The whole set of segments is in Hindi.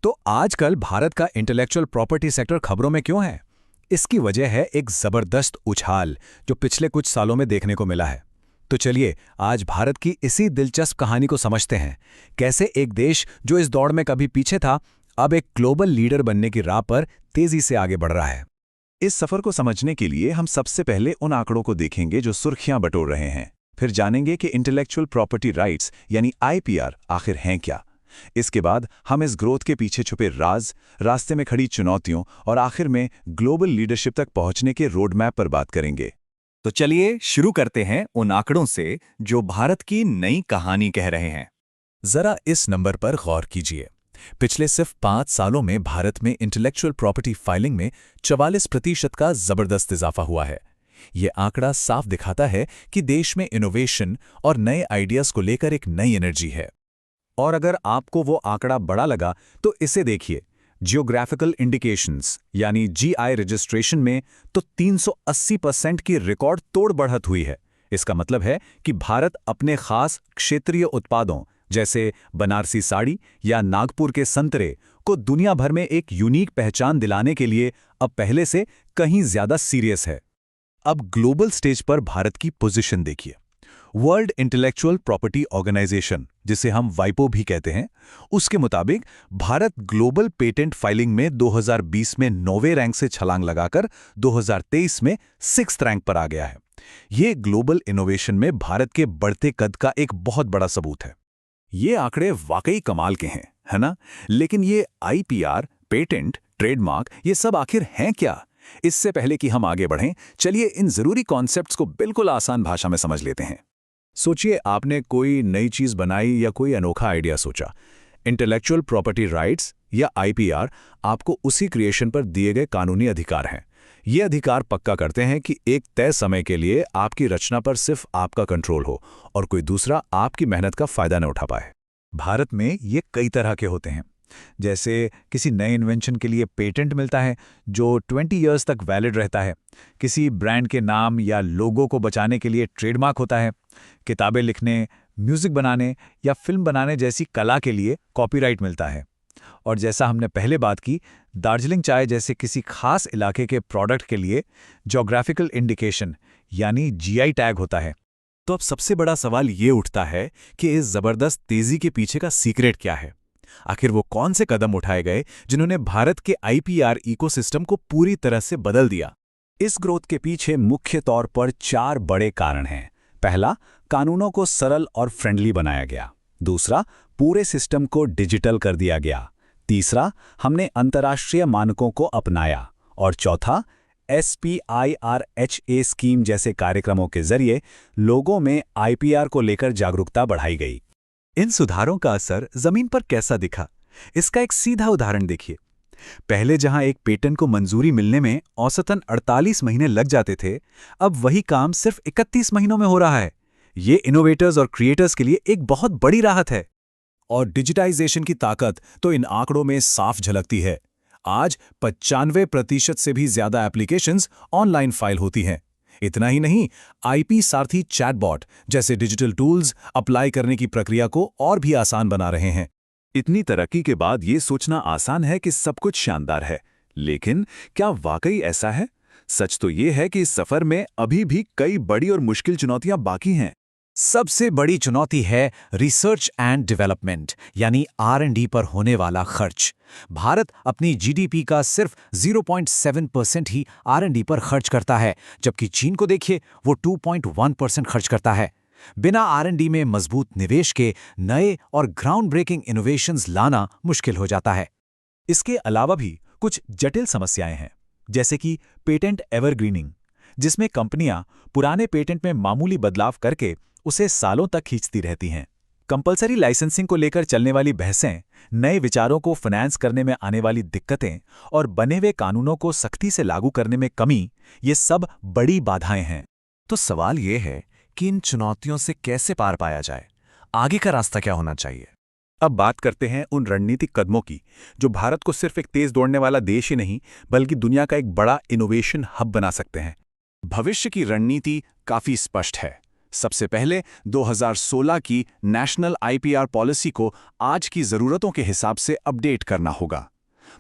तो आजकल भारत का इंटेलेक्चुअल प्रॉपर्टी सेक्टर खबरों में क्यों है? इसकी वजह है एक जबरदस्त उछाल जो पिछले कुछ सालों में देखने को मिला है। तो चलिए आज भारत की इसी दिलचस्प कहानी को समझते हैं, कैसे एक देश जो इस दौड़ में कभी पीछे था, अब एक ग्लोबल लीडर बनने की राह पर तेजी से आगे बढ़ रहा है। इस सफर को समझने के लिए हम सबसे पहले उन आंकड़ों को देखेंगे जो सुर्खियां बटोर रहे हैं। फिर जानेंगे कि इंटेलेक्चुअल प्रॉपर्टी राइट्स यानी आईपीआर आखिर हैं क्या। इसके बाद हम इस ग्रोथ के पीछे छुपे राज, रास्ते में खड़ी चुनौतियों और आखिर में ग्लोबल लीडरशिप तक पहुंचने के रोड मैप पर बात करेंगे। तो चलिए शुरू करते हैं उन आंकड़ों से जो भारत की नई कहानी कह रहे हैं। जरा इस नंबर पर गौर कीजिए। पिछले सिर्फ 5 सालों में भारत में इंटेलेक्चुअल प्रॉपर्टी फाइलिंग में 44% का जबरदस्त इजाफा हुआ है। ये आंकड़ा साफ दिखाता है कि देश में इनोवेशन और नए आइडियाज को लेकर एक नई एनर्जी है। और अगर आपको वो आंकड़ा बड़ा लगा तो इसे देखिए, जियोग्राफिकल इंडिकेशंस यानी जीआई रजिस्ट्रेशन में तो 380% की रिकॉर्ड तोड़ बढ़त हुई है। इसका मतलब है कि भारत अपने खास क्षेत्रीय उत्पादों जैसे बनारसी साड़ी या नागपुर के संतरे को दुनिया भर में एक यूनिक पहचान दिलाने के लिए अब पहले से कहीं ज्यादा सीरियस है। अब ग्लोबल स्टेज पर भारत की पोजीशन देखिए। वर्ल्ड इंटेलेक्चुअल प्रॉपर्टी ऑर्गेनाइजेशन, जिसे हम वाइपो भी कहते हैं, उसके मुताबिक भारत ग्लोबल पेटेंट फाइलिंग में 2020 में 9वें रैंक से छलांग लगाकर 2023 में 6th रैंक पर आ गया है। ये ग्लोबल इनोवेशन में भारत के बढ़ते कद का एक बहुत बड़ा सबूत है। ये आंकड़े वाकई कमाल के हैं, है ना? लेकिन ये आईपीआर, पेटेंट, ट्रेडमार्क, ये सब आखिर हैं क्या? इससे पहले कि हम आगे बढ़ें, चलिए इन जरूरी कॉन्सेप्ट्स को बिल्कुल आसान भाषा में समझ लेते हैं। सोचिए, आपने कोई नई चीज बनाई या कोई अनोखा आइडिया सोचा। इंटेलेक्चुअल प्रॉपर्टी राइट्स या आईपीआर आपको उसी क्रिएशन पर दिए गए कानूनी अधिकार हैं। ये अधिकार पक्का करते हैं कि एक तय समय के लिए आपकी रचना पर सिर्फ आपका कंट्रोल हो और कोई दूसरा आपकी मेहनत का फायदा न उठा पाए। भारत में ये कई तरह के होते हैं। जैसे किसी नए इन्वेंशन के लिए पेटेंट मिलता है जो 20 इयर्स तक वैलिड रहता है। किसी ब्रांड के नाम या लोगो को बचाने के लिए ट्रेडमार्क होता है। किताबें लिखने, म्यूजिक बनाने या फिल्म बनाने जैसी कला के लिए कॉपीराइट मिलता है। और जैसा हमने पहले बात की, दार्जिलिंग चाय जैसे किसी खास इलाके के प्रोडक्ट के लिए ज्योग्राफिकल इंडिकेशन यानी जीआई टैग होता है। तो अब सबसे बड़ा सवाल ये उठता है कि इस जबरदस्त तेजी के पीछे का सीक्रेट क्या है? आखिर वो कौन से कदम उठाए गए जिन्होंने भारत के आईपीआर इकोसिस्टम को पूरी तरह से बदल दिया? इस ग्रोथ के पीछे मुख्य तौर पर 4 बड़े कारण हैं। पहला, कानूनों को सरल और फ्रेंडली बनाया गया। दूसरा, पूरे सिस्टम को डिजिटल कर दिया गया। तीसरा, हमने अंतर्राष्ट्रीय मानकों को अपनाया। और चौथा, SPIRHA स्कीम जैसे कार्यक्रमों के जरिए लोगों में आईपीआर को लेकर जागरूकता बढ़ाई गई। इन सुधारों का असर जमीन पर कैसा दिखा, इसका एक सीधा उदाहरण देखिए। पहले जहां एक पेटेंट को मंजूरी मिलने में औसतन 48 महीने लग जाते थे, अब वही काम सिर्फ 31 महीनों में हो रहा है। ये इनोवेटर्स और क्रिएटर्स के लिए एक बहुत बड़ी राहत है। और डिजिटाइजेशन की ताकत तो इन आंकड़ों में साफ झलकती है। आज 95% से भी ज्यादा एप्लीकेशंस ऑनलाइन फाइल होती हैं। इतना ही नहीं, आईपी सारथी चैटबॉट जैसे डिजिटल टूल्स अप्लाई करने की प्रक्रिया को और भी आसान बना रहे हैं। इतनी तरक्की के बाद ये सोचना आसान है कि सब कुछ शानदार है, लेकिन क्या वाकई ऐसा है? सच तो ये है कि इस सफर में अभी भी कई बड़ी और मुश्किल चुनौतियां बाकी हैं। सबसे बड़ी चुनौती है रिसर्च एंड डेवलपमेंट यानी R&D पर होने वाला खर्च। भारत अपनी जीडीपी का सिर्फ 0.7% ही R&D पर खर्च करता है, जबकि चीन को देखिए, वो 2.1% खर्च करता है। बिना R&D में मजबूत निवेश के नए और ग्राउंड ब्रेकिंग इनोवेशंस लाना मुश्किल हो जाता है। इसके अलावा भी कुछ जटिल समस्याएं हैं, जैसे कि पेटेंट एवरग्रीनिंग, जिसमें कंपनियां पुराने पेटेंट में मामूली बदलाव करके उसे सालों तक खींचती रहती हैं। कंपल्सरी लाइसेंसिंग को लेकर चलने वाली बहसें, नए विचारों को फाइनेंस करने में आने वाली दिक्कतें और बने हुए कानूनों को सख्ती से लागू करने में कमी, ये सब बड़ी बाधाएं हैं। तो सवाल ये है कि इन चुनौतियों से कैसे पार पाया जाए? आगे का रास्ता क्या होना चाहिए? अब बात करते हैं उन रणनीतिक कदमों की जो भारत को सिर्फ एक तेज दौड़ने वाला देश ही नहीं बल्कि दुनिया का एक बड़ा इनोवेशन हब बना सकते हैं। भविष्य की रणनीति काफी स्पष्ट है। सबसे पहले 2016 की नेशनल आईपीआर पॉलिसी को आज की ज़रूरतों के हिसाब से अपडेट करना होगा।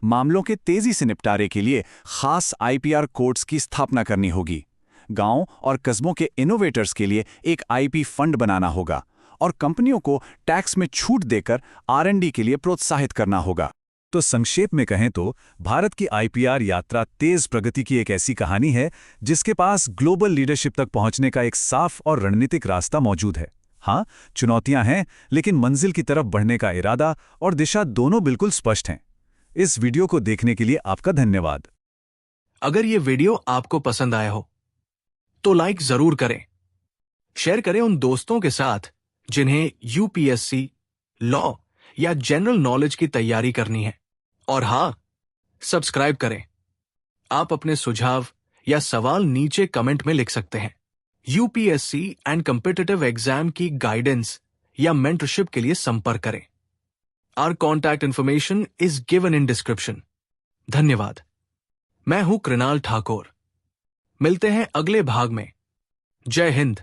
मामलों के तेजी से निपटारे के लिए खास आईपीआर कोर्ट्स की स्थापना करनी होगी। गांव और कस्बों के इनोवेटर्स के लिए एक आईपी फंड बनाना होगा और कंपनियों को टैक्स में छूट देकर आर&डी के लिए प्रोत्साहित करना होगा। तो संक्षेप में कहें तो भारत की आईपीआर यात्रा तेज प्रगति की एक ऐसी कहानी है जिसके पास ग्लोबल लीडरशिप तक पहुंचने का एक साफ और रणनीतिक रास्ता मौजूद है। हाँ, चुनौतियां हैं, लेकिन मंजिल की तरफ बढ़ने का इरादा और दिशा दोनों बिल्कुल स्पष्ट हैं। इस वीडियो को देखने के लिए आपका धन्यवाद। अगर ये वीडियो आपको पसंद आया हो तो लाइक जरूर करें, शेयर करें उन दोस्तों के साथ जिन्हें यूपीएससी, लॉ या जनरल नॉलेज की तैयारी करनी है। और हाँ, सब्सक्राइब करें। आप अपने सुझाव या सवाल नीचे कमेंट में लिख सकते हैं। यूपीएससी एंड कॉम्पिटिटिव एग्जाम की गाइडेंस या मेंटरशिप के लिए संपर्क करें। Our contact information is given in description. धन्यवाद। मैं हूं कृणाल ठाकुर। मिलते हैं अगले भाग में। जय हिंद।